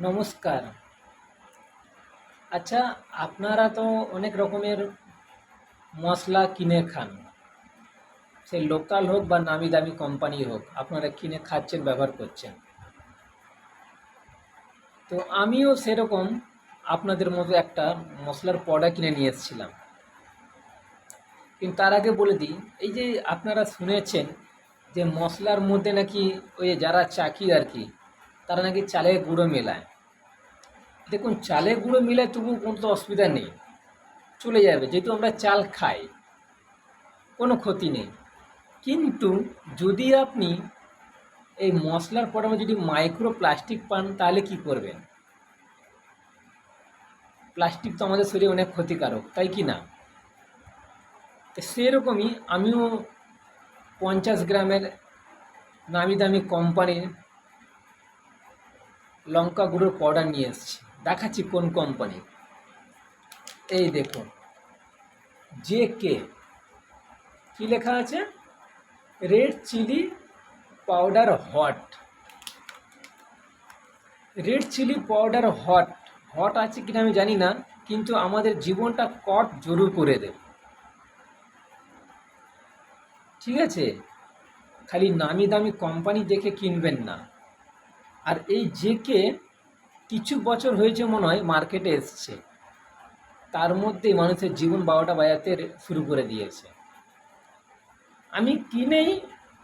নমস্কার। আচ্ছা, আপনারা তো অনেক রকমের মশলা কিনে খান। সে লোকাল হোক বা নামি দামি কোম্পানি হোক, আপনারা কিনে খাচ্ছেন, ব্যবহার করছেন। তো আমিও সেরকম আপনাদের মতো একটা মশলার পাউডার কিনে নিয়ে এসেছিলাম। কিন্তু তার আগে বলে দিই, এই যে আপনারা শুনেছেন যে মশলার মধ্যে নাকি ওই যারা চাকি আর কি, তারা নাকি চালের গুঁড়ো মেলায়। দেখুন, চালের গুঁড়ো মেলায় তবু কোনো তো অসুবিধা নেই, চলে যাবে, যেহেতু আমরা চাল খাই, কোনো ক্ষতি নেই। কিন্তু যদি আপনি এই মশলার পরে যদি মাইক্রো প্লাস্টিক পান, তাহলে কি করবেন? প্লাস্টিক তো আমাদের শরীরে অনেক ক্ষতিকারক, তাই কি না? তো সেরকমই আমিও 50 গ্রামের নামি দামি কোম্পানির লঙ্কা গুঁড়োর পাউডার নিয়ে এসেছি। দেখাচ্ছি কোন কোম্পানি। এই দেখুন, জে কে, কী লেখা আছে? Red chilli powder hot. Red chilli powder hot. Hot আছে কিনা আমি জানি না, কিন্তু আমাদের জীবনটা কট জরুর করে দেবে। ঠিক আছে? খালি নামি দামি কোম্পানি দেখে কিনবেন না। আর এই জেকে কিছু বছর হয়েছে মনে হয় মার্কেটে এসছে, তার মধ্যেই মানুষের জীবন 12টা বাজাতে শুরু করে দিয়েছে। আমি কিনেই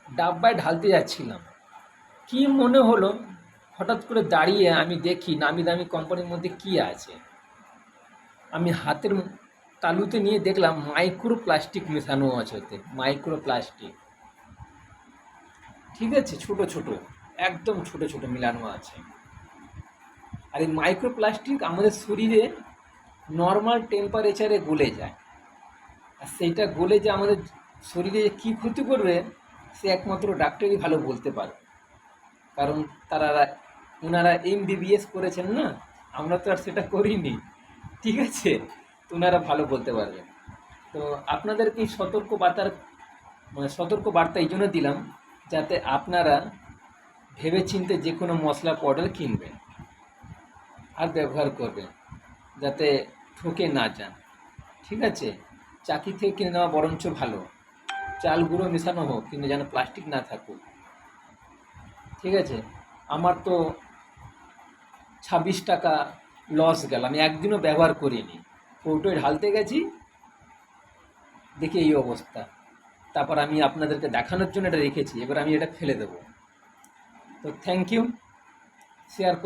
ডাব্বায় ঢালতে যাচ্ছিলাম, কি মনে হলো, হঠাৎ করে দাঁড়িয়ে আমি দেখি নামি দামি কোম্পানির মধ্যে কি আছে। আমি হাতের তালুতে নিয়ে দেখলাম মাইক্রো প্লাস্টিক মেশানো আছে ওতে, মাইক্রো প্লাস্টিক। ঠিক আছে, ছোট ছোট, একদম ছোট ছোট মিলানো আছে। আর এই মাইক্রো প্লাস্টিক আমাদের শরীরে নর্মাল টেম্পারেচারে গলে যায়, আর সেইটা গলে যে আমাদের শরীরে কী ক্ষতি করবে, সে একমাত্র ডাক্তারই ভালো বলতে পারে। কারণ তারা, ওনারা MBBS করেছেন না, আমরা তো আর সেটা করিনি। ঠিক আছে, তো ওনারা ভালো বলতে পারবেন। তো আপনাদেরকে এই সতর্ক বার্তা এই জন্য দিলাম, যাতে আপনারা ভেবেচিন্তে যে কোনো মশলা পাউডার কিনবেন আর ব্যবহার করবেন, যাতে ঠকে না যান। ঠিক আছে? চাকি থেকে কিনে নেওয়া বরঞ্চ ভালো। চাল গুঁড়ো মেশানো হোক, কিন্তু যেন প্লাস্টিক না থাকুক। ঠিক আছে? আমার তো 26 টাকা লস গেল, আমি একদিনও ব্যবহার করিনি। কৌটোয় ঢালতে গেছি, দেখি এই অবস্থা। তারপর আমি আপনাদেরকে দেখানোর জন্য এটা রেখেছি, এবার আমি এটা ফেলে দেবো। তো থ্যাংক ইউ, শেয়ার